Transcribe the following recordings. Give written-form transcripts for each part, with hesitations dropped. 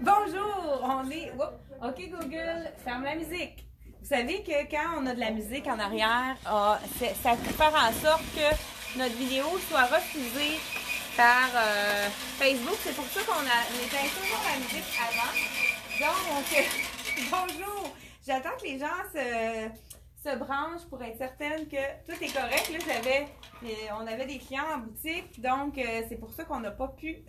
Bonjour, on est... OK Google, ferme la musique. Vous savez que quand on a de la musique en arrière, ça peut faire en sorte que notre vidéo soit refusée par Facebook. C'est pour ça qu'on éteint toujours la musique avant. Donc, bonjour. J'attends que les gens se branchent pour être certaine que tout est correct. Là, on avait des clients en boutique, donc c'est pour ça qu'on n'a pas pu...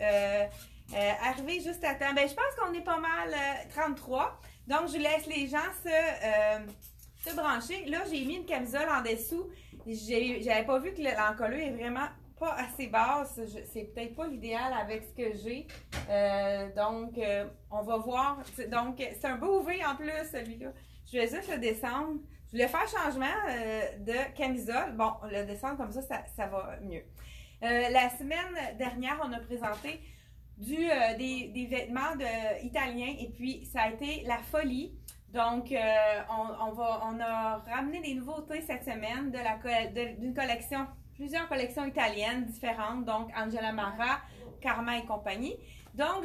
arriver juste à temps. Ben, je pense qu'on est pas mal 33. Donc, je laisse les gens se brancher. Là, j'ai mis une camisole en dessous. J'avais pas vu que l'encolure est vraiment pas assez basse. C'est peut-être pas l'idéal avec ce que j'ai. Donc, on va voir. Donc, c'est un beau V en plus, celui-là. Je vais juste le descendre. Je voulais faire changement de camisole. Bon, le descendre comme ça va mieux. La semaine dernière, on a présenté des vêtements italiens et puis ça a été la folie. Donc, on a ramené des nouveautés cette semaine d'une collection, plusieurs collections italiennes différentes, donc Angela Mara, Karma et compagnie. Donc,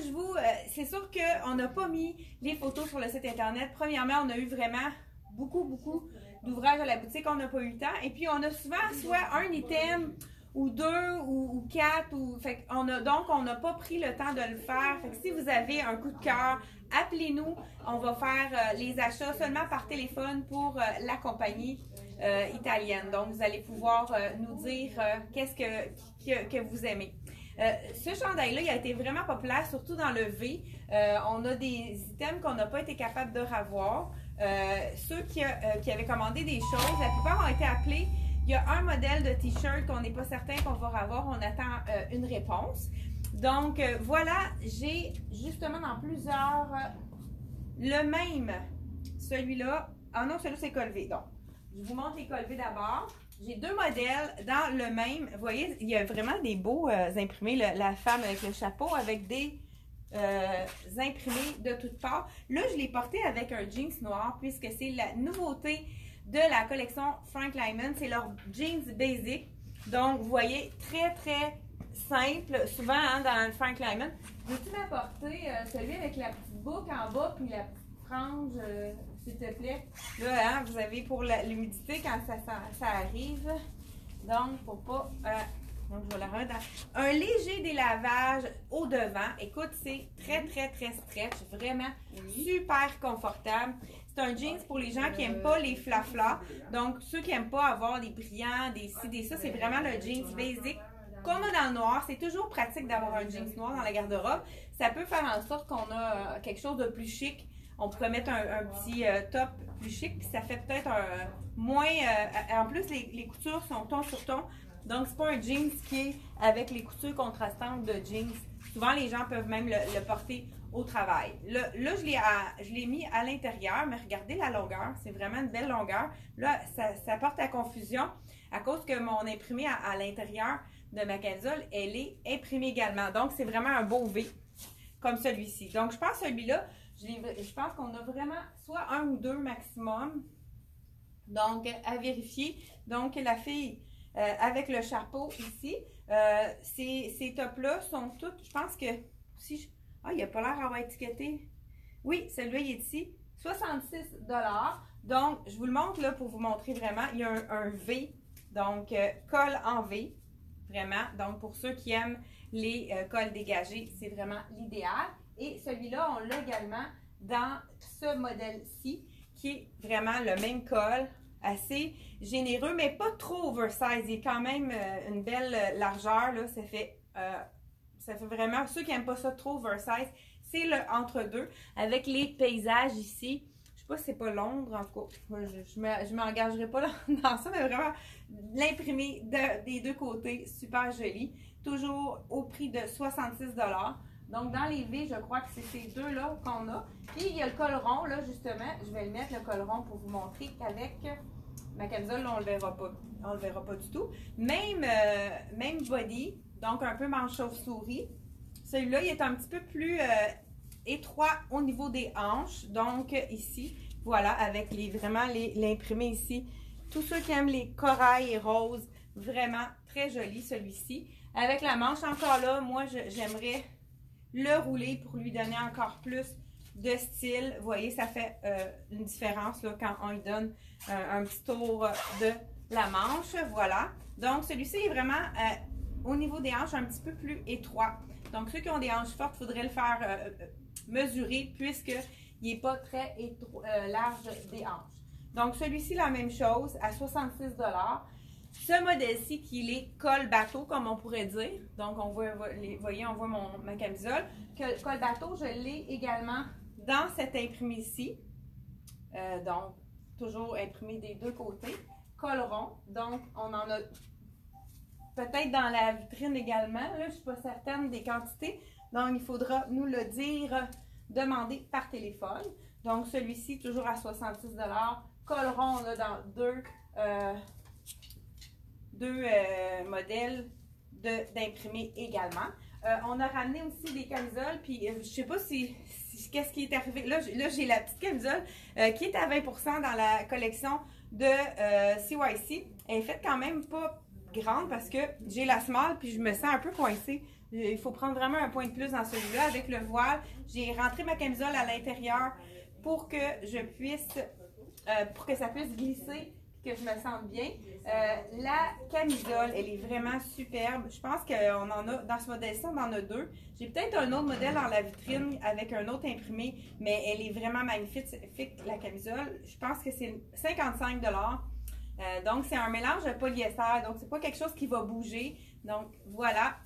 c'est sûr qu'on n'a pas mis les photos sur le site internet. Premièrement, on a eu vraiment beaucoup d'ouvrages à la boutique, on n'a pas eu le temps. Et puis, on a souvent soit un item ou deux ou quatre. Donc, on n'a pas pris le temps de le faire. Fait que si vous avez un coup de cœur, appelez-nous. On va faire les achats seulement par téléphone pour la compagnie italienne. Donc, vous allez pouvoir nous dire qu'est-ce que vous aimez. Ce chandail-là, il a été vraiment populaire, surtout dans le V. On a des items qu'on n'a pas été capable de revoir. Ceux qui avaient commandé des choses, la plupart ont été appelés. Il y a un modèle de t-shirt qu'on n'est pas certain qu'on va avoir. On attend une réponse. Donc, voilà, j'ai justement dans plusieurs le même. Celui-là. Ah non, celui-là, c'est col V. Donc, je vous montre les col V d'abord. J'ai deux modèles dans le même. Vous voyez, il y a vraiment des beaux imprimés. La femme avec le chapeau, avec des imprimés de toutes parts. Là, je l'ai porté avec un jeans noir puisque c'est la nouveauté de la collection Frank Lyman. C'est leur jeans basic. Donc, vous voyez, très simple. Souvent, hein, dans le Frank Lyman. Veux-tu m'apporter celui avec la petite boucle en bas puis la petite frange, s'il te plaît? Là, hein, vous avez pour l'humidité quand ça arrive. Donc, pour pas... donc, je vais la remettre dans... Un léger délavage au devant. Écoute, c'est très stretch. Vraiment super confortable. C'est un jeans pour les gens qui n'aiment pas les flaflas. Donc, ceux qui n'aiment pas avoir des brillants, des ci, des ça, c'est vraiment le jeans basic. Qu'on a dans le noir, c'est toujours pratique d'avoir un jeans noir dans la garde-robe. Ça peut faire en sorte qu'on a quelque chose de plus chic. On pourrait mettre un petit top plus chic, puis ça fait peut-être moins... en plus, les coutures sont ton sur ton. Donc, c'est pas un jeans qui est avec les coutures contrastantes de jeans. Souvent, les gens peuvent même le porter au travail. Là, je l'ai mis à l'intérieur, mais regardez la longueur. C'est vraiment une belle longueur. Là, ça porte à confusion à cause que mon imprimé à l'intérieur de ma camisole, elle est imprimée également. Donc, c'est vraiment un beau V, comme celui-ci. Donc, je pense celui-là, je pense qu'on a vraiment soit un ou deux maximum. Donc, à vérifier. Donc, la fille... avec le chapeau ici, ces tops-là sont toutes, je pense que, si il n'a pas l'air d'avoir étiqueté. Oui, celui-là, il est ici, 66 $. Donc, je vous le montre là pour vous montrer vraiment. Il y a un V, donc col en V, vraiment. Donc, pour ceux qui aiment les cols dégagés, c'est vraiment l'idéal. Et celui-là, on l'a également dans ce modèle-ci, qui est vraiment le même col, assez généreux, mais pas trop oversize. Il est quand même une belle largeur, là. Ça fait vraiment, ceux qui n'aiment pas ça trop oversize, c'est le entre-deux, avec les paysages ici. Je sais pas si c'est pas Londres, en tout cas, je m'engagerai pas dans ça, mais vraiment, l'imprimé des deux côtés, super joli. Toujours au prix de 66 $. Donc, dans les V, je crois que c'est ces deux-là qu'on a. Puis, il y a le col rond, là, justement. Je vais le mettre, le col rond, pour vous montrer qu'avec ma camisole, là, on ne le verra pas. On ne le verra pas du tout. Même body, donc un peu manche chauve-souris. Celui-là, il est un petit peu plus étroit au niveau des hanches. Donc, ici, voilà, avec vraiment l'imprimé ici. Tous ceux qui aiment les corail et roses, vraiment très joli celui-ci. Avec la manche encore là, moi, j'aimerais le rouler pour lui donner encore plus de style. Vous voyez, ça fait une différence là, quand on lui donne un petit tour de la manche. Voilà. Donc, celui-ci est vraiment au niveau des hanches un petit peu plus étroit. Donc, ceux qui ont des hanches fortes, il faudrait le faire mesurer puisqu'il n'est pas très large des hanches. Donc, celui-ci, la même chose, à 66 $. Ce modèle-ci, qui est col bateau, comme on pourrait dire. Donc, on voit, vous voyez, on voit ma camisole. Col bateau, je l'ai également dans cet imprimé-ci. Donc, toujours imprimé des deux côtés. Col rond. Donc, on en a peut-être dans la vitrine également. Là, je ne suis pas certaine des quantités. Donc, il faudra nous le dire, demander par téléphone. Donc, celui-ci, toujours à 66 $. Col rond, on a dans deux modèles d'imprimer également. On a ramené aussi des camisoles, puis je sais pas qu'est-ce qui est arrivé. Là, j'ai la petite camisole qui est à 20% dans la collection de CYC. Elle est faite quand même pas grande parce que j'ai la small, puis je me sens un peu coincée. Il faut prendre vraiment un point de plus dans celui-là. Avec le voile, j'ai rentré ma camisole à l'intérieur pour que je puisse, pour que ça puisse glisser, que je me sente bien. La camisole, elle est vraiment superbe. Je pense qu'on en a, dans ce modèle-ci, on en a deux. J'ai peut-être un autre modèle dans la vitrine avec un autre imprimé, mais elle est vraiment magnifique, la camisole. Je pense que c'est 55 $. Donc, c'est un mélange de polyester. Donc, c'est pas quelque chose qui va bouger. Donc, voilà.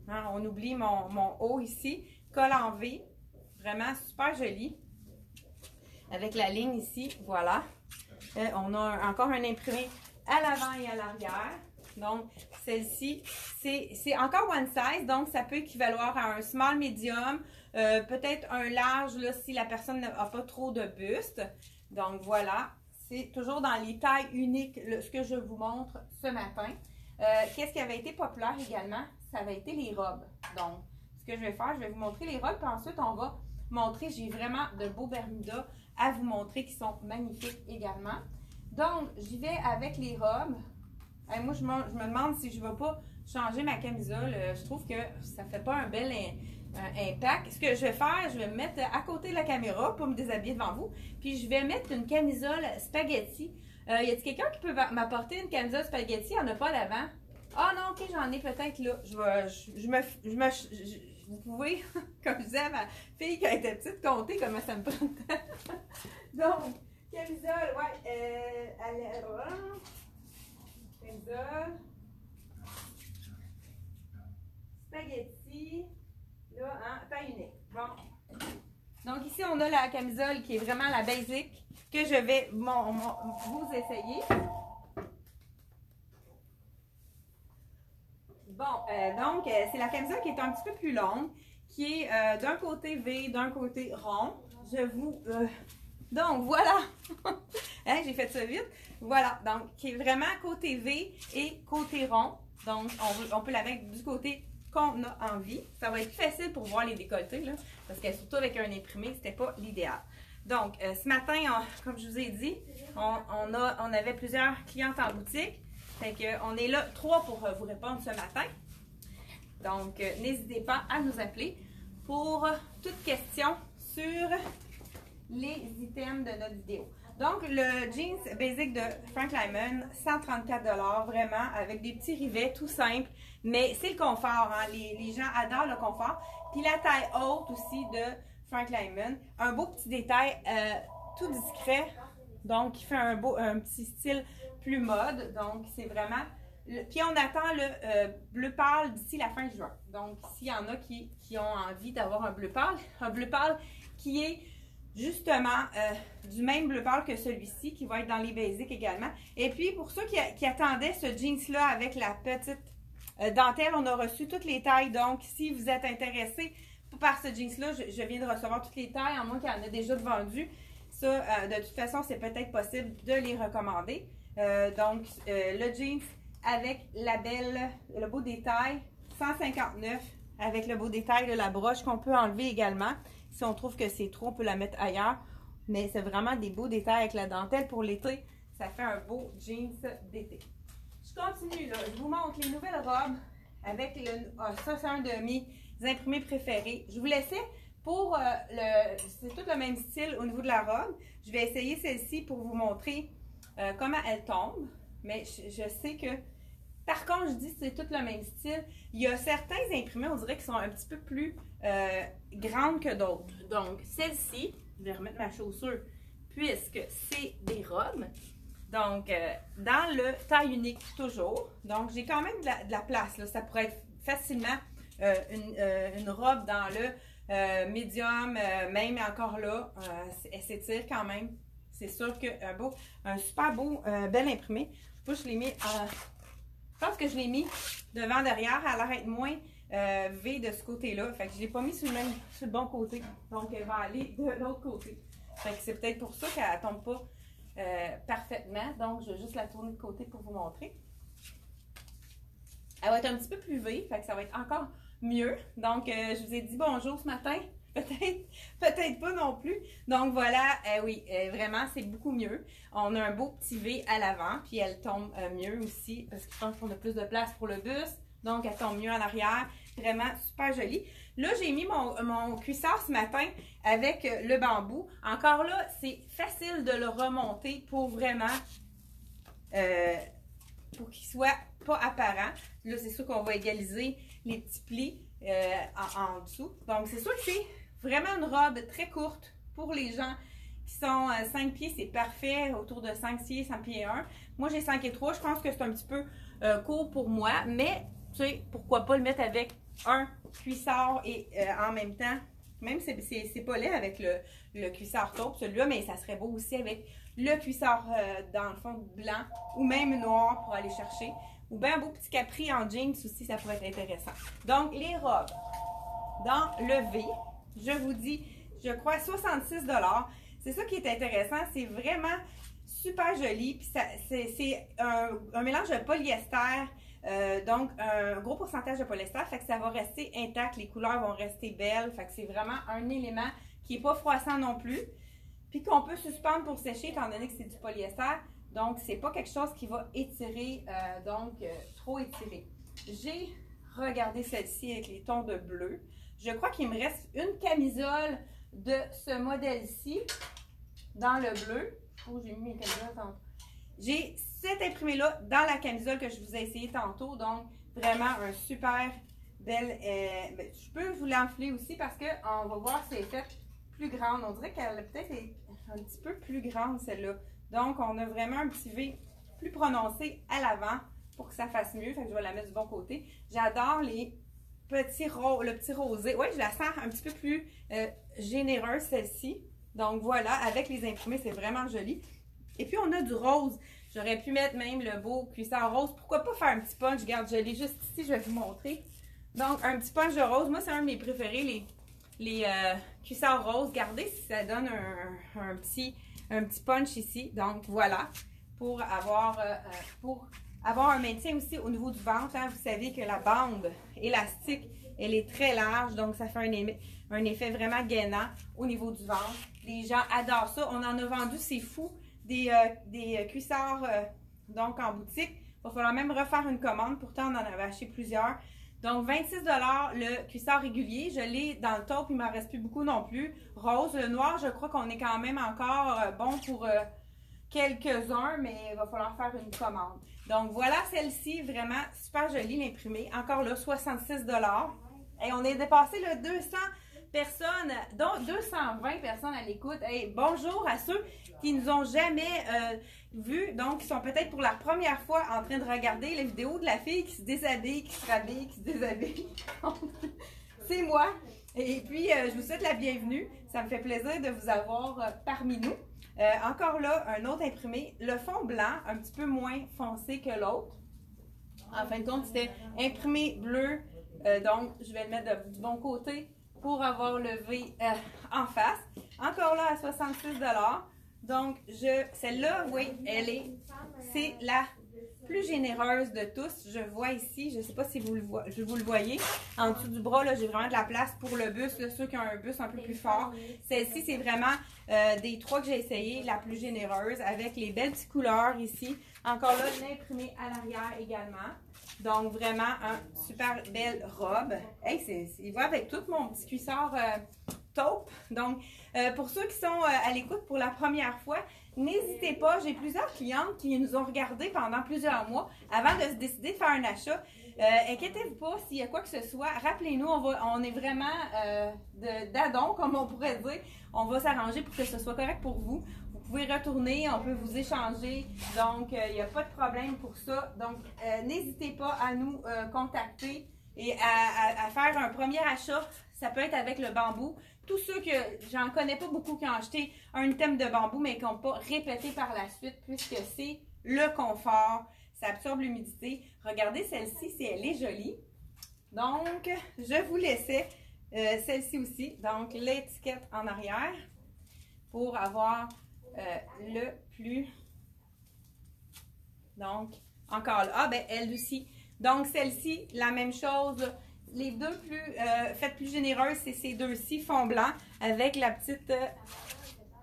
Hein, on oublie mon haut ici. Col en V. Vraiment super joli. Avec la ligne ici. Voilà. On a encore un imprimé à l'avant et à l'arrière. Donc, celle-ci, c'est encore one size. Donc, ça peut équivaloir à un small medium. Peut-être un large là, si la personne n'a pas trop de buste. Donc, voilà. C'est toujours dans les tailles uniques, ce que je vous montre ce matin. Qu'est-ce qui avait été populaire également? Ça avait été les robes. Donc, ce que je vais faire, je vais vous montrer les robes, puis ensuite, on va montrer, j'ai vraiment de beaux Bermudas à vous montrer qui sont magnifiques également. Donc, j'y vais avec les robes. Moi, je me demande si je ne vais pas changer ma camisole. Je trouve que ça ne fait pas un bel impact. Ce que je vais faire, je vais me mettre à côté de la caméra pour me déshabiller devant vous. Puis, je vais mettre une camisole spaghetti. Y a-t-il quelqu'un qui peut m'apporter une camisole spaghetti? Il n'y en a pas à l'avant. Ah non, ok, j'en ai peut-être là. Vous pouvez, comme je disais à ma fille quand elle était petite, compter comment ça me prend de temps. Donc, camisole, ouais, camisole, spaghetti, là, hein, taille unique. Bon. Donc, ici, on a la camisole qui est vraiment la basic que je vais vous essayer. Bon, donc, c'est la camisole qui est un petit peu plus longue, qui est d'un côté V, d'un côté rond. Donc, voilà! Hein, j'ai fait ça vite. Voilà, donc, qui est vraiment côté V et côté rond. Donc, on peut la mettre du côté qu'on a envie. Ça va être facile pour voir les décolletés, là, parce que surtout avec un imprimé, c'était pas l'idéal. Donc, ce matin, comme je vous ai dit, on avait plusieurs clientes en boutique. Fait qu'on est là 3 pour vous répondre ce matin. Donc, n'hésitez pas à nous appeler pour toute question sur les items de notre vidéo. Donc, le jeans basic de Frank Lyman, 134 $, vraiment, avec des petits rivets, tout simple. Mais c'est le confort, hein? Les gens adorent le confort. Puis la taille haute aussi de Frank Lyman. Un beau petit détail tout discret. Donc, qui fait un petit style plus mode. Donc, c'est vraiment... Puis, on attend le bleu pâle d'ici la fin juin. Donc, s'il y en a qui ont envie d'avoir un bleu pâle qui est justement du même bleu pâle que celui-ci, qui va être dans les basiques également. Et puis, pour ceux qui attendaient ce jeans-là avec la petite dentelle, on a reçu toutes les tailles. Donc, si vous êtes intéressé par ce jeans-là, je viens de recevoir toutes les tailles, à moins qu'il y en ait déjà de vendus. Ça, de toute façon, c'est peut-être possible de les recommander. Donc, le jeans avec le beau détail, 159 avec le beau détail de la broche qu'on peut enlever également. Si on trouve que c'est trop, on peut la mettre ailleurs. Mais c'est vraiment des beaux détails avec la dentelle pour l'été. Ça fait un beau jeans d'été. Je continue là. Je vous montre les nouvelles robes avec ça c'est un demi imprimés préférés. Je vous laissais pour c'est tout le même style au niveau de la robe. Je vais essayer celle-ci pour vous montrer comment elle tombe. Mais je sais que, par contre, je dis que c'est tout le même style. Il y a certains imprimés, on dirait, qui sont un petit peu plus grandes que d'autres. Donc, celle-ci, je vais remettre ma chaussure puisque c'est des robes. Donc, dans le taille unique toujours. Donc, j'ai quand même de la place. Là. Ça pourrait être facilement une robe dans le médium, même encore là, elle s'étire quand même. C'est sûr un super beau, bel imprimé. Je l'ai mis, je pense que je l'ai mis devant, derrière. Elle a l'air d'être moins V de ce côté-là. Fait que je ne l'ai pas mis sur le bon côté. Donc, elle va aller de l'autre côté. Fait que c'est peut-être pour ça qu'elle ne tombe pas parfaitement. Donc, je vais juste la tourner de côté pour vous montrer. Elle va être un petit peu plus V, fait que ça va être encore mieux. Donc, je vous ai dit bonjour ce matin. Peut-être pas non plus. Donc, voilà, oui, vraiment, c'est beaucoup mieux. On a un beau petit V à l'avant, puis elle tombe mieux aussi, parce que je pense qu'on a plus de place pour le buste. Donc, elle tombe mieux en arrière. Vraiment super jolie. Là, j'ai mis mon cuissard ce matin avec le bambou. Encore là, c'est facile de le remonter pour vraiment, pour qu'il soit pas apparent. Là, c'est sûr qu'on va égaliser les petits plis en dessous. Donc, c'est sûr que c'est vraiment une robe très courte pour les gens qui sont 5 pieds. C'est parfait, autour de 5 pieds, 5 pieds 1. Moi, j'ai 5 et 3. Je pense que c'est un petit peu court pour moi, mais tu sais, pourquoi pas le mettre avec un cuissard et en même temps, même si c'est pas laid avec le cuissard taupe, celui-là, mais ça serait beau aussi avec le cuissard dans le fond blanc ou même noir pour aller chercher. Ou bien un beau petit capri en jeans aussi, ça pourrait être intéressant. Donc, les robes dans le V, je vous dis, je crois 66$. C'est ça qui est intéressant, c'est vraiment super joli. Puis c'est un mélange de polyester, donc un gros pourcentage de polyester, fait que ça va rester intact, les couleurs vont rester belles, fait que c'est vraiment un élément qui n'est pas froissant non plus, puis qu'on peut suspendre pour sécher étant donné que c'est du polyester. Donc, c'est pas quelque chose qui va étirer, trop étiré. J'ai regardé celle-ci avec les tons de bleu. Je crois qu'il me reste une camisole de ce modèle-ci dans le bleu. Oh, j'ai mis mes camisoles tantôt. J'ai cet imprimé-là dans la camisole que je vous ai essayé tantôt. Donc, vraiment un super bel... je peux vous l'enfler aussi parce qu'on va voir si elle est faite plus grande. On dirait qu'elle peut-être est un petit peu plus grande, celle-là. Donc, on a vraiment un petit V plus prononcé à l'avant pour que ça fasse mieux. Fait que je vais la mettre du bon côté. J'adore le petit rosé. Oui, je la sens un petit peu plus généreuse, celle-ci. Donc, voilà, avec les imprimés, c'est vraiment joli. Et puis, on a du rose. J'aurais pu mettre même le beau cuissard rose. Pourquoi pas faire un petit punch? Regarde, je l'ai juste ici, je vais vous montrer. Donc, un petit punch de rose. Moi, c'est un de mes préférés, les cuissards roses. Regardez si ça donne un petit punch ici. Donc, voilà, pour avoir un maintien aussi au niveau du ventre. Hein. Vous savez que la bande élastique, elle est très large. Donc, ça fait un effet vraiment gainant au niveau du ventre. Les gens adorent ça. On en a vendu, c'est fou, des cuissards donc en boutique. Il va falloir même refaire une commande. Pourtant, on en avait acheté plusieurs. Donc, 26$ le cuissard régulier. Je l'ai dans le taupe, il ne m'en reste plus beaucoup non plus. Rose, le noir, je crois qu'on est quand même encore bon pour quelques-uns, mais il va falloir faire une commande. Donc, voilà celle-ci, vraiment super jolie, l'imprimée. Encore là, 66$. Et on est dépassé le 200 personnes, dont 220 personnes à l'écoute. Hey, bonjour à ceux qui nous ont jamais vus, donc qui sont peut-être pour la première fois en train de regarder les vidéos de la fille qui se déshabille, qui se rhabille, qui se déshabille. C'est moi. Et puis, je vous souhaite la bienvenue. Ça me fait plaisir de vous avoir parmi nous. Encore là, un autre imprimé. Le fond blanc, un petit peu moins foncé que l'autre. En fin de compte, c'était imprimé bleu. Donc, je vais le mettre du bon côté pour avoir le V en face. Encore là, à 66$. Donc, celle-là, oui, c'est la plus généreuse de tous. Je vois ici, je ne sais pas si vous le voyez, en dessous du bras, là, j'ai vraiment de la place pour le buste. Là, ceux qui ont un buste un peu plus fort. Celle-ci, c'est vraiment des 3 que j'ai essayé, la plus généreuse, avec les belles petites couleurs ici. Encore là, l'imprimé à l'arrière également. Donc, vraiment, une super belle robe. Hey, il va avec tout mon petit cuissard taupe. Donc, pour ceux qui sont à l'écoute pour la première fois, n'hésitez pas. J'ai plusieurs clientes qui nous ont regardé pendant plusieurs mois avant de se décider de faire un achat. Inquiétez-vous pas s'il y a quoi que ce soit. Rappelez-nous, on est vraiment d'adon, comme on pourrait dire. On va s'arranger pour que ce soit correct pour vous. Vous pouvez retourner, on peut vous échanger. Donc, il n'y a pas de problème pour ça. Donc, n'hésitez pas à nous contacter et à faire un premier achat. Ça peut être avec le bambou. Tous ceux que j'en connais pas beaucoup qui ont acheté un item de bambou, mais qui n'ont pas répété par la suite, puisque c'est le confort. Ça absorbe l'humidité. Regardez celle-ci, si elle est jolie. Donc, je vous laissais celle-ci aussi. Donc, l'étiquette en arrière pour avoir le plus. Donc, encore là. Ah, ben, elle aussi. Donc, celle-ci, la même chose. Les deux faites plus généreuses, c'est ces deux-ci, fond blanc, avec la petite.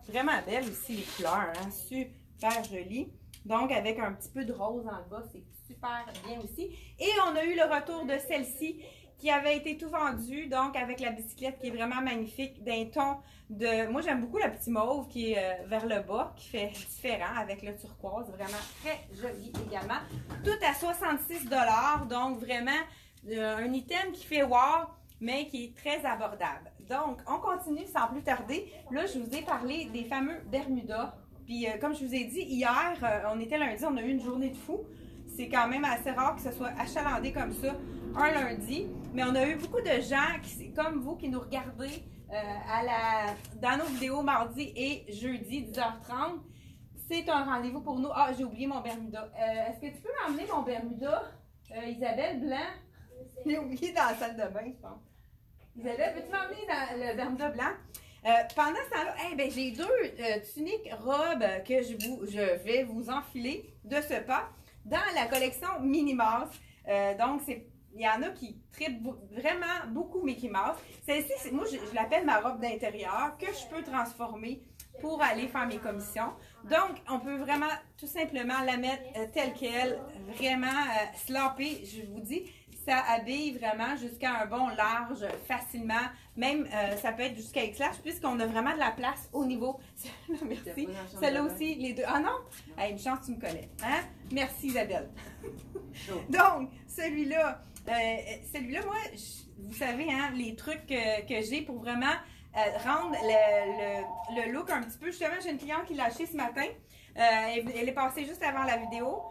Vraiment belle aussi, les couleurs. Hein, super jolie. Donc, avec un petit peu de rose en bas, c'est super bien aussi. Et on a eu le retour de celle-ci qui avait été tout vendue, donc avec la bicyclette qui est vraiment magnifique, d'un ton de... Moi, j'aime beaucoup le petit mauve qui est vers le bas, qui fait différent avec le turquoise, vraiment très joli également. Tout à 66 $, donc vraiment un item qui fait wow, mais qui est très abordable. Donc, on continue sans plus tarder. Là, je vous ai parlé des fameux Bermudas. Puis, comme je vous ai dit, hier, on était lundi, on a eu une journée de fou. C'est quand même assez rare que ce soit achalandé comme ça un lundi. Mais on a eu beaucoup de gens, comme vous, qui nous regardez dans nos vidéos mardi et jeudi, 10h30. C'est un rendez-vous pour nous. Ah, j'ai oublié mon Bermuda. Est-ce que tu peux m'emmener mon Bermuda, Isabelle Blanc? Je l'ai oublié dans la salle de bain, je pense. Isabelle, peux-tu m'emmener dans le Bermuda blanc? Pendant ce temps-là, ben, j'ai deux tuniques robes que je vais vous enfiler de ce pas dans la collection Minnie Mouse. Donc, il y en a qui trippent vraiment beaucoup Mickey Mouse. Celle-ci, moi, je l'appelle ma robe d'intérieur que je peux transformer pour aller faire mes commissions. Donc, on peut vraiment tout simplement la mettre telle qu'elle, vraiment slopée, je vous dis. Ça habille vraiment jusqu'à un bon large facilement. Même, ça peut être jusqu'à X-Large puisqu'on a vraiment de la place au niveau. Merci. Celle-là aussi, les deux. Ah non? Hey, une chance, tu me connais. Hein? Merci, Isabelle. Donc, celui-là, moi, vous savez, hein, les trucs que j'ai pour vraiment rendre le look un petit peu. Justement, j'ai une cliente qui l'a acheté ce matin. Elle est passée juste avant la vidéo.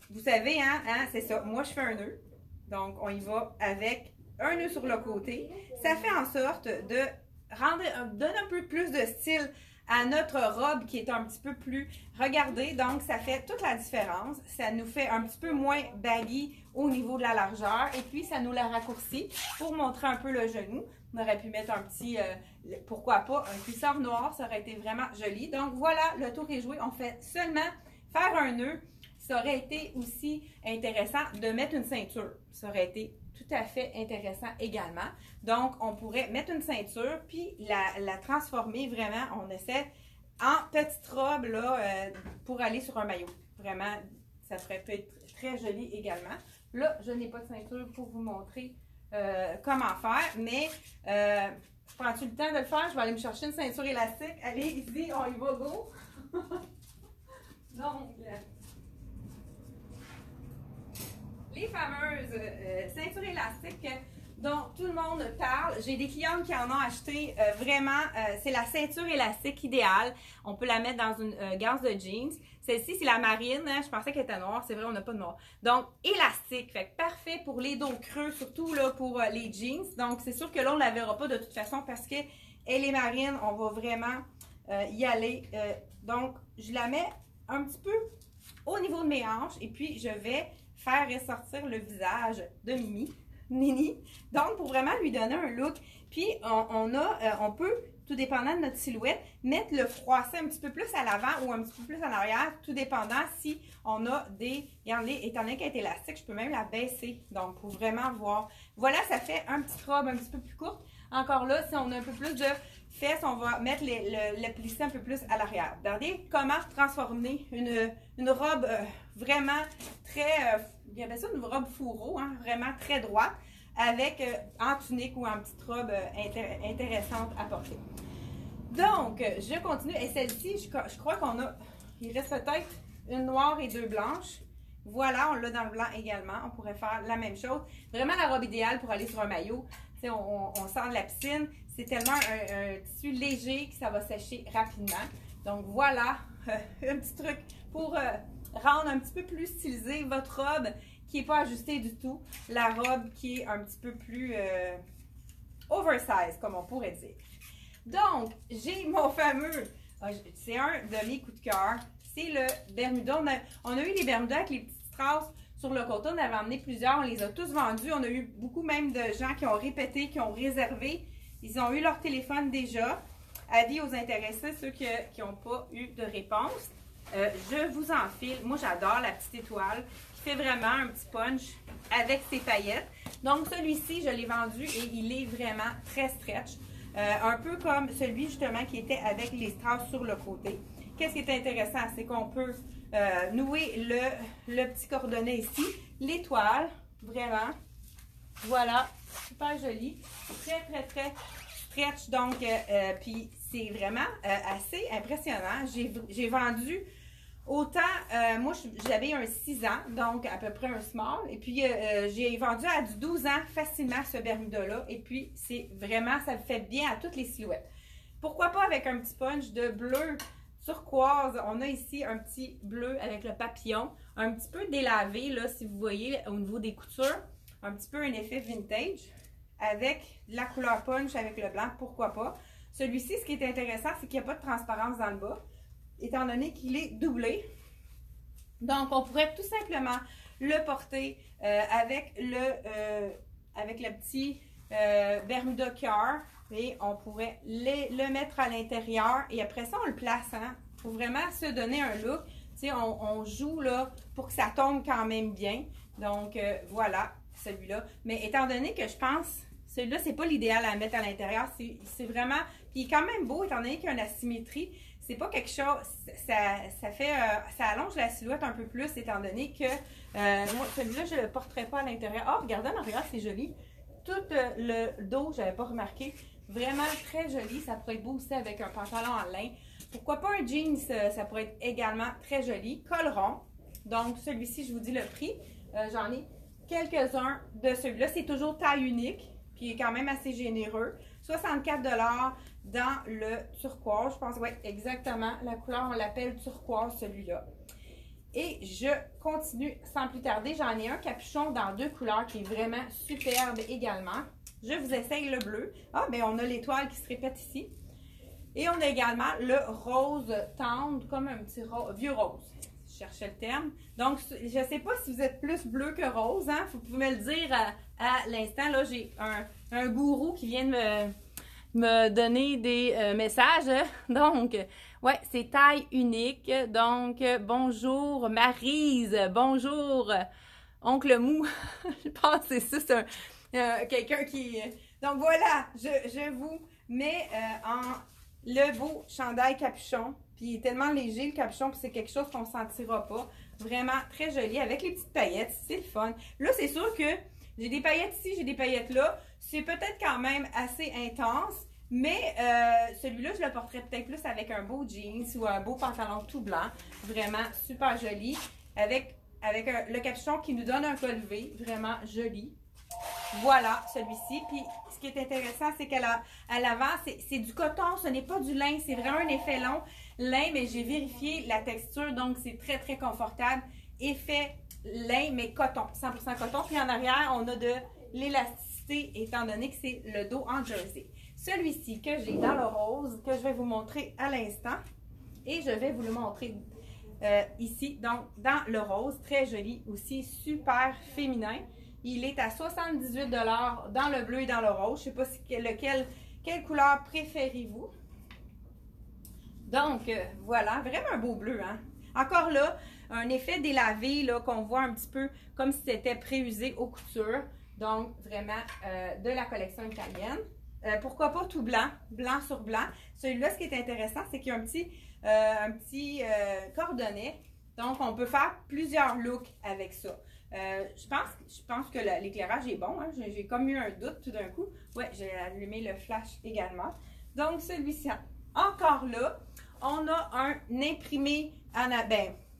Vous savez, hein c'est ça. Moi, je fais un nœud. Donc, on y va avec un nœud sur le côté. Ça fait en sorte de donner un peu plus de style à notre robe qui est un petit peu plus regardée. Donc, ça fait toute la différence. Ça nous fait un petit peu moins baggy au niveau de la largeur. Et puis, ça nous la raccourcit pour montrer un peu le genou. On aurait pu mettre un petit, pourquoi pas, un cuissard noir. Ça aurait été vraiment joli. Donc, voilà, le tour est joué. On fait seulement faire un nœud. Ça aurait été aussi intéressant de mettre une ceinture. Ça aurait été tout à fait intéressant également. Donc, on pourrait mettre une ceinture puis la transformer vraiment. On essaie en petite robe là, pour aller sur un maillot. Vraiment, ça serait peut-être très joli également. Là, je n'ai pas de ceinture pour vous montrer comment faire, mais prends-tu le temps de le faire? Je vais aller me chercher une ceinture élastique. Allez, ici, on y va, go! Donc, les fameuses ceintures élastiques dont tout le monde parle. J'ai des clientes qui en ont acheté vraiment. C'est la ceinture élastique idéale. On peut la mettre dans une gaze de jeans. Celle-ci, c'est la marine. Hein, je pensais qu'elle était noire. C'est vrai, on n'a pas de noir. Donc, élastique. Fait que parfait pour les dos creux, surtout là pour les jeans. Donc, c'est sûr que là, on ne la verra pas de toute façon parce qu'elle est marine. On va vraiment y aller. Donc, je la mets un petit peu au niveau de mes hanches et puis je vais faire ressortir le visage de Mimi. mini. Donc, pour vraiment lui donner un look. Puis, on peut, tout dépendant de notre silhouette, mettre le froissé un petit peu plus à l'avant ou un petit peu plus en arrière, tout dépendant si on a des... Regardez, étant donné qu'elle est élastique, je peux même la baisser. Donc, pour vraiment voir. Voilà, ça fait un petit robe un petit peu plus courte. Encore là, si on a un peu plus de fesses, on va mettre le plissé un peu plus à l'arrière. Regardez comment transformer une robe vraiment très... il y avait ça, une robe fourreau, hein, vraiment très droite, avec en tunique ou en petite robe intéressante à porter. Donc, je continue. Et celle-ci, je crois qu'on a... Il reste peut-être une noire et deux blanches. Voilà, on l'a dans le blanc également. On pourrait faire la même chose. Vraiment la robe idéale pour aller sur un maillot. Tu sais, on sort de la piscine. C'est tellement un tissu léger que ça va sécher rapidement. Donc, voilà un petit truc pour rendre un petit peu plus stylisé votre robe qui n'est pas ajustée du tout. La robe qui est un petit peu plus oversize, comme on pourrait dire. Donc, j'ai mon fameux, c'est un de mes coups de cœur, c'est le Bermuda. On a eu les Bermudas avec les petites strass sur le côté. On avait emmené plusieurs, on les a tous vendus. On a eu beaucoup même de gens qui ont répété, qui ont réservé. Ils ont eu leur téléphone déjà. Avis aux intéressés, ceux qui n'ont pas eu de réponse. Je vous enfile. Moi, j'adore la petite étoile qui fait vraiment un petit punch avec ses paillettes. Donc, celui-ci, je l'ai vendu et il est vraiment très stretch. Un peu comme celui justement qui était avec les strass sur le côté. Qu'est-ce qui est intéressant? C'est qu'on peut nouer le petit cordonnet ici, l'étoile, vraiment. Voilà, super joli. Très, très, très stretch. Donc, puis c'est vraiment assez impressionnant. J'ai vendu autant, moi j'avais un 6 ans, donc à peu près un small. Et puis j'ai vendu à du 12 ans facilement ce Bermuda-là. Et puis c'est vraiment, ça fait bien à toutes les silhouettes. Pourquoi pas avec un petit punch de bleu turquoise. On a ici un petit bleu avec le papillon. Un petit peu délavé, là, si vous voyez, au niveau des coutures. Un petit peu un effet vintage. Avec la couleur punch avec le blanc, pourquoi pas. Celui-ci, ce qui est intéressant, c'est qu'il n'y a pas de transparence dans le bas, étant donné qu'il est doublé. Donc, on pourrait tout simplement le porter avec le petit Bermuda cœur et on pourrait le mettre à l'intérieur et après ça, on le place, hein, pour vraiment se donner un look. Tu sais, on joue là pour que ça tombe quand même bien. Donc, voilà, celui-là. Mais étant donné que je pense, celui-là, c'est pas l'idéal à mettre à l'intérieur. C'est vraiment, puis il est quand même beau, étant donné qu'il y a une asymétrie. C'est pas quelque chose, ça allonge la silhouette un peu plus, étant donné que moi, celui-là, je le porterai pas à l'intérieur. Oh, regardez en arrière, c'est joli. Tout le dos, j'avais pas remarqué. Vraiment très joli. Ça pourrait être beau aussi avec un pantalon en lin. Pourquoi pas un jeans, ça pourrait être également très joli. Col rond. Donc, celui-ci, je vous dis le prix. J'en ai quelques-uns de celui-là. C'est toujours taille unique, puis il est quand même assez généreux. 64 $ dans le turquoise. Je pense, oui, exactement. La couleur, on l'appelle turquoise, celui-là. Et je continue sans plus tarder. J'en ai un capuchon dans deux couleurs qui est vraiment superbe également. Je vous essaye le bleu. Ah, bien, on a l'étoile qui se répète ici. Et on a également le rose tendre, comme un petit vieux rose. Je cherchais le terme. Donc, je ne sais pas si vous êtes plus bleu que rose. Hein? Vous pouvez me le dire à l'instant. Là, j'ai un gourou qui vient de me donner des messages. Donc, ouais, c'est taille unique. Donc, bonjour Maryse. Bonjour Oncle Mou. Je pense que c'est ça. C'est quelqu'un qui... Donc, voilà. Je vous mets en... le beau chandail capuchon, puis il est tellement léger le capuchon, puis c'est quelque chose qu'on ne sentira pas. Vraiment très joli, avec les petites paillettes, c'est le fun. Là, c'est sûr que j'ai des paillettes ici, j'ai des paillettes là. C'est peut-être quand même assez intense, mais celui-là, je le porterais peut-être plus avec un beau jeans ou un beau pantalon tout blanc. Vraiment super joli, avec le capuchon qui nous donne un col V, vraiment joli. Voilà, celui-ci. Puis, ce qui est intéressant, c'est qu'à l'avant, c'est du coton, ce n'est pas du lin. C'est vraiment un effet long. Lin, mais j'ai vérifié la texture, donc c'est très, très confortable. Effet lin, mais coton, 100% coton. Puis en arrière, on a de l'élasticité, étant donné que c'est le dos en jersey. Celui-ci que j'ai dans le rose, que je vais vous montrer à l'instant. Et je vais vous le montrer ici, donc dans le rose. Très joli aussi, super féminin. Il est à 78 $ dans le bleu et dans le rose. Je ne sais pas quelle couleur préférez-vous. Donc, voilà, vraiment un beau bleu, hein? Encore là, un effet délavé là qu'on voit un petit peu comme si c'était préusé aux coutures. Donc, vraiment de la collection italienne. Pourquoi pas tout blanc, blanc sur blanc. Celui-là, ce qui est intéressant, c'est qu'il y a un petit cordonnet. Donc, on peut faire plusieurs looks avec ça. Je pense que l'éclairage est bon. Hein? J'ai comme eu un doute tout d'un coup. Ouais, j'ai allumé le flash également. Donc, celui-ci, encore là, on a un imprimé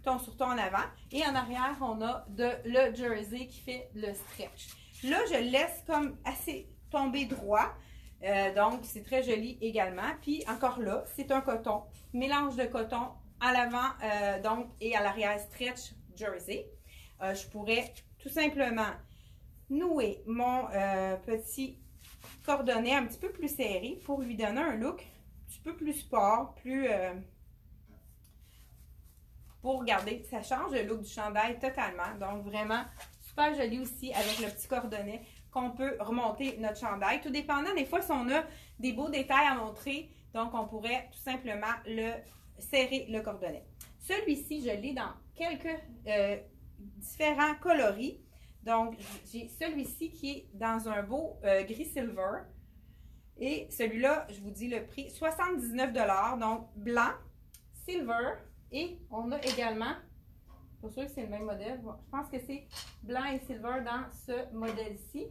surtout en avant. Et en arrière, on a le jersey qui fait le stretch. Là, je laisse comme assez tomber droit. Donc, c'est très joli également. Puis, encore là, c'est un coton. Mélange de coton à l'avant et à l'arrière stretch jersey. Je pourrais tout simplement nouer mon petit cordonnet un petit peu plus serré pour lui donner un look un petit peu plus sport, pour regarder, ça change le look du chandail totalement. Donc, vraiment super joli aussi avec le petit cordonnet qu'on peut remonter notre chandail. Tout dépendant, des fois, si on a des beaux détails à montrer, donc on pourrait tout simplement serrer le cordonnet. Celui-ci, je l'ai dans quelques différents coloris. Donc, j'ai celui-ci qui est dans un beau gris silver. Et celui-là, je vous dis le prix, 79 $. Donc, blanc, silver. Et on a également, pour sûr que c'est le même modèle, je pense que c'est blanc et silver dans ce modèle-ci.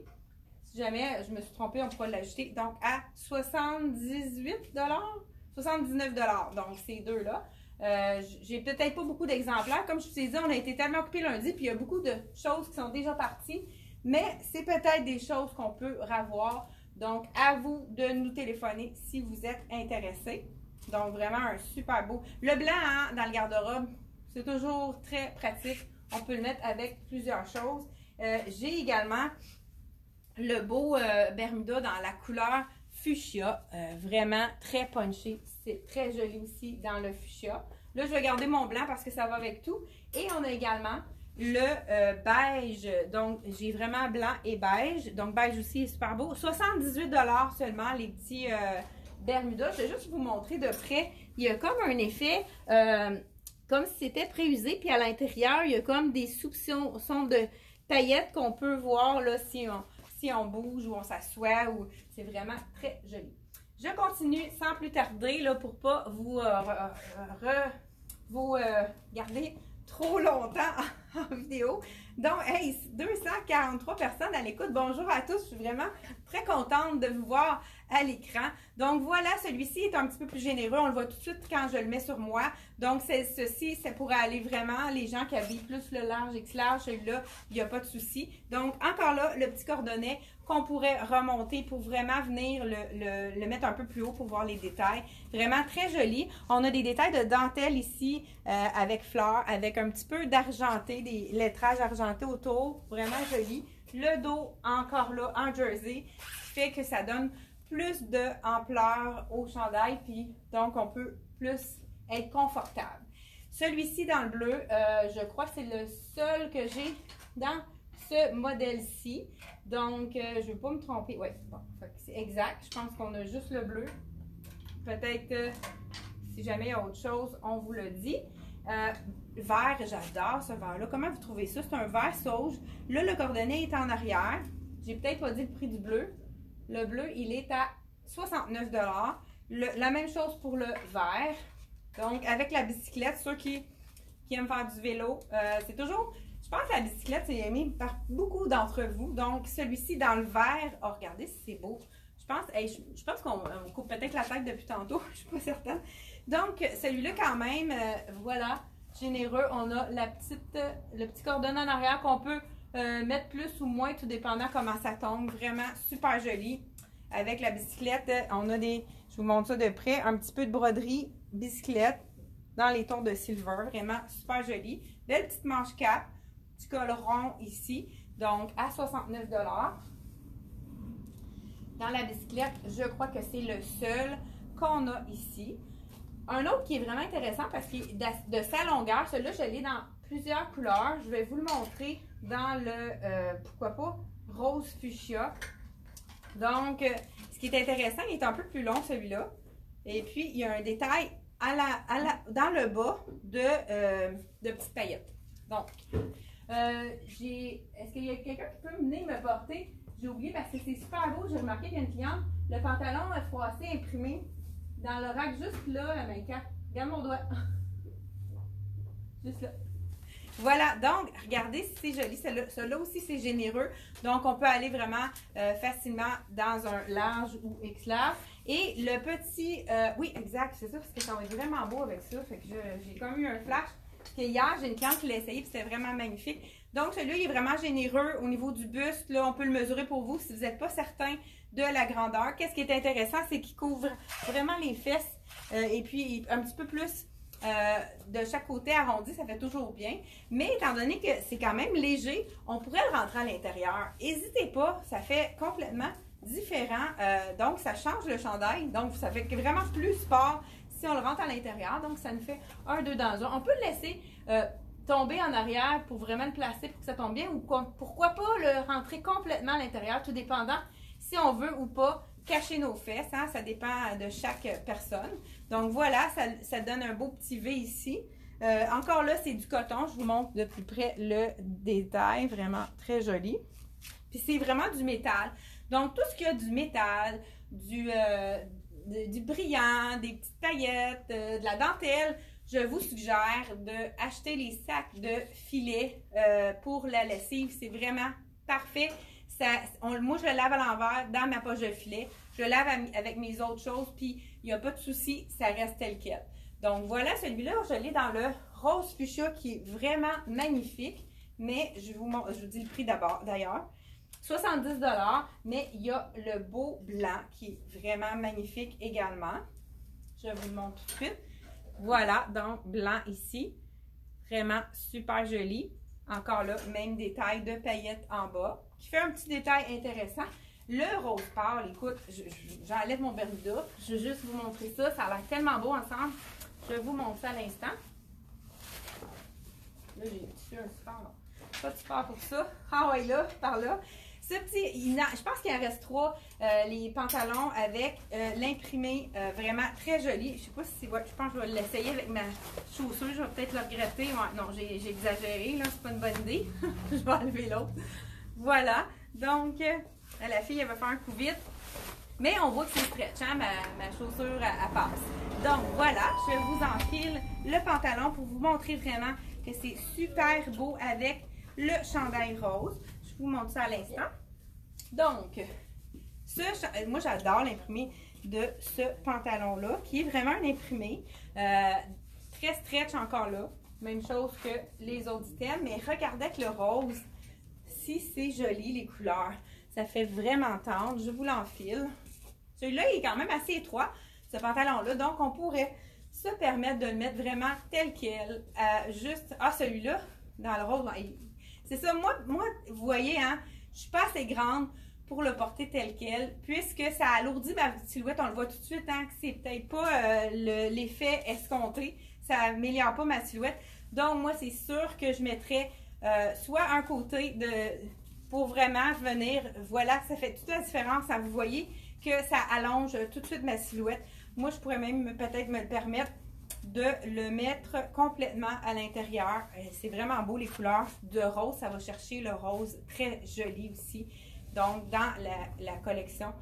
Si jamais je me suis trompée, on pourra l'ajouter. Donc, à 78 $, 79 $. Donc, ces deux-là. J'ai peut-être pas beaucoup d'exemplaires. Comme je vous ai dit, on a été tellement occupés lundi, puis il y a beaucoup de choses qui sont déjà parties. Mais c'est peut-être des choses qu'on peut revoir. Donc, à vous de nous téléphoner si vous êtes intéressés. Donc, vraiment un super beau. Le blanc, hein, dans le garde-robe, c'est toujours très pratique. On peut le mettre avec plusieurs choses. J'ai également le beau Bermuda dans la couleur fuchsia. Vraiment très punché. C'est très joli aussi dans le fuchsia. Là, je vais garder mon blanc parce que ça va avec tout. Et on a également le beige. Donc, j'ai vraiment blanc et beige. Donc, beige aussi est super beau. 78 $ seulement, les petits Bermuda. Je vais juste vous montrer de près. Il y a comme un effet comme si c'était préusé. Puis à l'intérieur, il y a comme des soupçons de paillettes qu'on peut voir là, si on bouge ou on s'assoit. C'est vraiment très joli. Je continue sans plus tarder là, pour ne pas vous garder trop longtemps en vidéo. Donc, hey, 243 personnes à l'écoute. Bonjour à tous. Je suis vraiment très contente de vous voir à l'écran. Donc, voilà, celui-ci est un petit peu plus généreux. On le voit tout de suite quand je le mets sur moi. Donc, ceci, c'est pour aller vraiment, les gens qui habillent plus le large, X-large, celui-là, il n'y a pas de souci. Donc, encore là, le petit cordonnet qu'on pourrait remonter pour vraiment venir le mettre un peu plus haut pour voir les détails. Vraiment très joli. On a des détails de dentelle ici avec fleurs, avec un petit peu d'argenté, des lettrages argentés autour. Vraiment joli. Le dos, encore là, en jersey, qui fait que ça donne plus d'ampleur au chandail, puis donc on peut plus être confortable. Celui-ci dans le bleu, je crois que c'est le seul que j'ai dans ce modèle-ci. Donc, je ne vais pas me tromper. Oui, bon, c'est exact. Je pense qu'on a juste le bleu. Peut-être, si jamais il y a autre chose, on vous le dit. Vert, j'adore ce vert-là. Comment vous trouvez ça? C'est un vert sauge. Là, le cordonnet est en arrière. J'ai peut-être pas dit le prix du bleu. Le bleu, il est à 69 $. La même chose pour le vert. Donc, avec la bicyclette, ceux qui aiment faire du vélo, c'est toujours... Je pense que la bicyclette, c'est aimé par beaucoup d'entre vous. Donc, celui-ci dans le vert, oh, regardez si c'est beau. Je pense qu'on coupe peut-être la tête depuis tantôt, je ne suis pas certaine. Donc, celui-là quand même, voilà, généreux. On a le petit cordonnet en arrière qu'on peut mettre plus ou moins, tout dépendant comment ça tombe. Vraiment super joli. Avec la bicyclette, on a je vous montre ça de près, un petit peu de broderie bicyclette dans les tons de silver. Vraiment super joli. Belle petite manche cap. Petit col rond ici, donc à 69 $. Dans la bicyclette, je crois que c'est le seul qu'on a ici. Un autre qui est vraiment intéressant parce qu'il est de sa longueur, celui-là, je l'ai dans plusieurs couleurs. Je vais vous le montrer dans le, pourquoi pas, rose fuchsia. Donc, ce qui est intéressant, il est un peu plus long celui-là. Et puis, il y a un détail dans le bas de petites paillettes. Donc, est-ce qu'il y a quelqu'un qui peut venir me porter? J'ai oublié parce que c'est super beau. J'ai remarqué qu'il y a une cliente, le pantalon est froissé, imprimé dans le rack juste là, la main 4. Regarde mon doigt. Juste là. Voilà, donc, regardez si c'est joli. Celui-là aussi, c'est généreux. Donc, on peut aller vraiment facilement dans un large ou X large. Et le petit, oui, exact, c'est ça, parce que ça va être vraiment beau avec ça. Fait que j'ai comme eu un flash. Parce que hier, j'ai une cliente qui l'a essayé, puis c'était vraiment magnifique. Donc, celui-là, il est vraiment généreux au niveau du buste. Là, on peut le mesurer pour vous si vous n'êtes pas certain de la grandeur. Qu'est-ce qui est intéressant, c'est qu'il couvre vraiment les fesses et puis un petit peu plus de chaque côté arrondi, ça fait toujours bien. Mais étant donné que c'est quand même léger, on pourrait le rentrer à l'intérieur. N'hésitez pas, ça fait complètement différent. Donc, ça change le chandail. Donc, ça fait vraiment plus sport si on le rentre à l'intérieur. Donc, ça nous fait un, deux dans un. On peut le laisser tomber en arrière pour vraiment le placer pour que ça tombe bien ou pourquoi pas le rentrer complètement à l'intérieur, tout dépendant si on veut ou pas cacher nos fesses, hein, ça dépend de chaque personne. Donc voilà, ça donne un beau petit V ici. Encore là, c'est du coton, je vous montre de plus près le détail, vraiment très joli. Puis c'est vraiment du métal. Donc tout ce qui a du métal, du brillant, des petites paillettes, de la dentelle, je vous suggère d'acheter les sacs de filets pour la lessive. C'est vraiment parfait. Moi, je le lave à l'envers dans ma poche de filet. Je le lave avec mes autres choses, puis il n'y a pas de souci, ça reste tel quel. Donc voilà, celui-là, je l'ai dans le rose fuchsia qui est vraiment magnifique. Mais je vous dis le prix d'abord, d'ailleurs. 70 $, mais il y a le beau blanc qui est vraiment magnifique également. Je vous le montre tout de suite. Voilà, donc blanc ici. Vraiment super joli. Encore là, même détail de paillettes en bas, qui fait un petit détail intéressant. Le rose pâle, écoute, j'enlève mon Bermuda. Je vais juste vous montrer ça. Ça a l'air tellement beau ensemble. Je vais vous montrer ça à l'instant. Là, j'ai tissu un super long. Pas de super pour ça. Ah ouais, là, par là. Ce petit, je pense qu'il en reste 3, les pantalons avec l'imprimé vraiment très joli. Je sais pas si c'est, je pense que je vais l'essayer avec ma chaussure. Je vais peut-être le regretter. Ouais, non, j'ai exagéré, là, c'est pas une bonne idée. Je vais enlever l'autre. Voilà. Donc, la fille, elle va faire un coup vite. Mais on voit que c'est stretchant, ma chaussure, elle passe. Donc, voilà, je vous enfile le pantalon pour vous montrer vraiment que c'est super beau avec le chandail rose. Je vous montre ça à l'instant. Donc, moi j'adore l'imprimé de ce pantalon-là, qui est vraiment un imprimé. Très stretch encore là. Même chose que les autres items. Mais regardez avec le rose, si c'est joli les couleurs. Ça fait vraiment tendre. Je vous l'enfile. Celui-là, il est quand même assez étroit, ce pantalon-là. Donc, on pourrait se permettre de le mettre vraiment tel quel. Juste, celui-là, dans le rose, c'est ça, moi, vous voyez, hein, je suis pas assez grande pour le porter tel quel, puisque ça alourdit ma silhouette, on le voit tout de suite, hein, que c'est peut-être pas l'effet escompté, ça améliore pas ma silhouette. Donc, moi, c'est sûr que je mettrais soit un côté pour vraiment venir, voilà, ça fait toute la différence, hein, vous voyez que ça allonge tout de suite ma silhouette. Moi, je pourrais même peut-être me le permettre de le mettre complètement à l'intérieur. C'est vraiment beau les couleurs de rose. Ça va chercher le rose très joli aussi. Donc, dans la collection.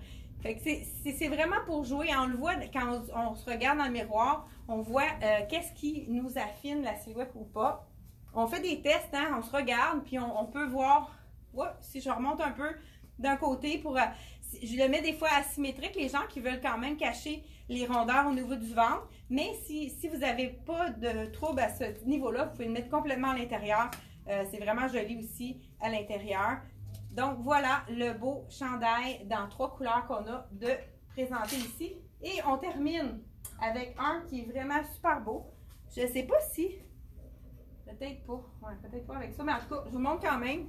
Fait que c'est vraiment pour jouer. On le voit quand on se regarde dans le miroir. On voit qu'est-ce qui nous affine la silhouette ou pas. On fait des tests, hein, on se regarde, puis on peut voir. Ouais, si je remonte un peu d'un côté pour... je le mets des fois asymétrique, les gens qui veulent quand même cacher les rondeurs au niveau du ventre. Mais si vous n'avez pas de trouble à ce niveau-là, vous pouvez le mettre complètement à l'intérieur. C'est vraiment joli aussi à l'intérieur. Donc voilà le beau chandail dans 3 couleurs qu'on a de présenter ici. Et on termine avec un qui est vraiment super beau. Je ne sais pas si... Peut-être pas. Ouais, peut-être pas avec ça. Mais en tout cas, je vous montre quand même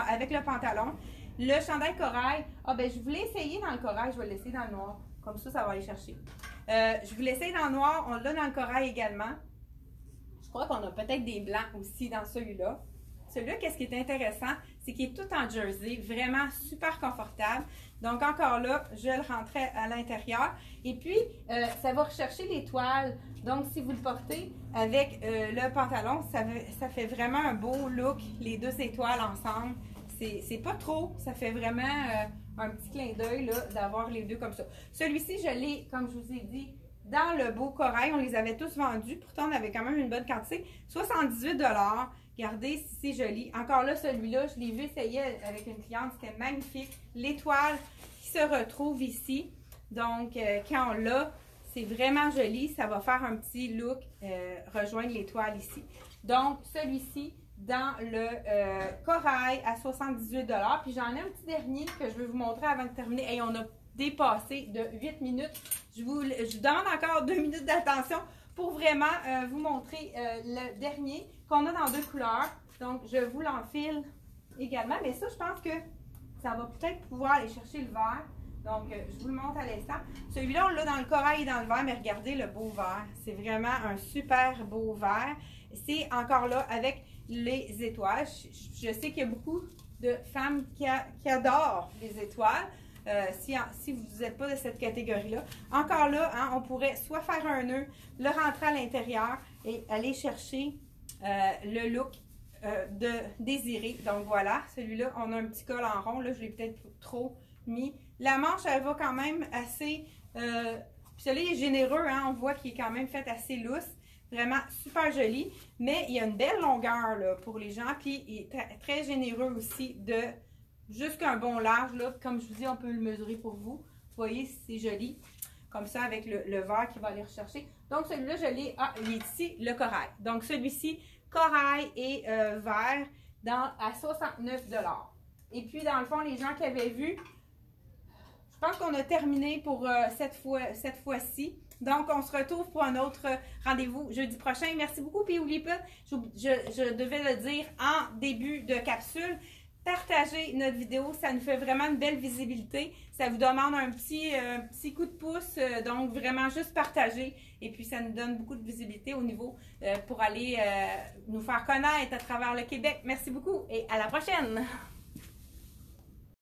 avec le pantalon. Le chandail corail. Je voulais essayer dans le corail. Je vais l'essayer dans le noir. Comme ça, ça va aller chercher. Je vous l'essaye dans le noir. On l'a dans le corail également. Je crois qu'on a peut-être des blancs aussi dans celui-là. Celui-là, qu'est-ce qui est intéressant, c'est qu'il est tout en jersey, vraiment super confortable. Donc, encore là, je le rentrais à l'intérieur. Et puis, ça va rechercher l'étoile. Donc, si vous le portez avec le pantalon, ça fait vraiment un beau look, les deux étoiles ensemble. C'est pas trop, ça fait vraiment un petit clin d'œil d'avoir les deux comme ça. Celui-ci, je l'ai, comme je vous ai dit, dans le beau corail. On les avait tous vendus. Pourtant, on avait quand même une bonne quantité. 78 $. Regardez, c'est joli. Encore là, celui-là, je l'ai vu essayer avec une cliente. C'était magnifique. L'étoile qui se retrouve ici. Donc, quand on l'a, c'est vraiment joli. Ça va faire un petit look, rejoindre l'étoile ici. Donc, celui-ci, dans le corail à 78 $. Puis, j'en ai un petit dernier que je vais vous montrer avant de terminer. Et on a dépassé de 8 minutes. Je vous demande encore 2 minutes d'attention pour vraiment vous montrer le dernier qu'on a dans deux couleurs. Donc, je vous l'enfile également. Mais ça, je pense que ça va peut-être pouvoir aller chercher le vert. Donc, je vous le montre à l'instant. Celui-là, on l'a dans le corail et dans le vert, mais regardez le beau vert. C'est vraiment un super beau vert. C'est encore là avec les étoiles. Je sais qu'il y a beaucoup de femmes qui adorent les étoiles. Si vous n'êtes pas de cette catégorie-là. Encore là, hein, on pourrait soit faire un nœud, le rentrer à l'intérieur et aller chercher le look désiré. Donc voilà, celui-là, on a un petit col en rond. Là, je l'ai peut-être trop mis. La manche, elle va quand même assez... puis celui-là est généreux, hein, on voit qu'il est quand même fait assez lousse. Vraiment super joli. Mais il y a une belle longueur là, pour les gens. Puis il est très généreux aussi de... jusqu'à un bon large, là, comme je vous dis, on peut le mesurer pour vous. Vous voyez, c'est joli. Comme ça, avec le vert qui va aller rechercher. Donc, celui-là, je l'ai... Ah, il est ici, le corail. Donc, celui-ci, corail et vert à 69 $. Et puis, dans le fond, les gens qui avaient vu, je pense qu'on a terminé pour cette fois-ci. Donc, on se retrouve pour un autre rendez-vous jeudi prochain. Merci beaucoup. Puis, n'oubliez pas, je devais le dire en début de capsule, partagez notre vidéo, ça nous fait vraiment une belle visibilité. Ça vous demande un petit coup de pouce, donc vraiment juste partager. Et puis, ça nous donne beaucoup de visibilité au niveau pour aller nous faire connaître à travers le Québec. Merci beaucoup et à la prochaine!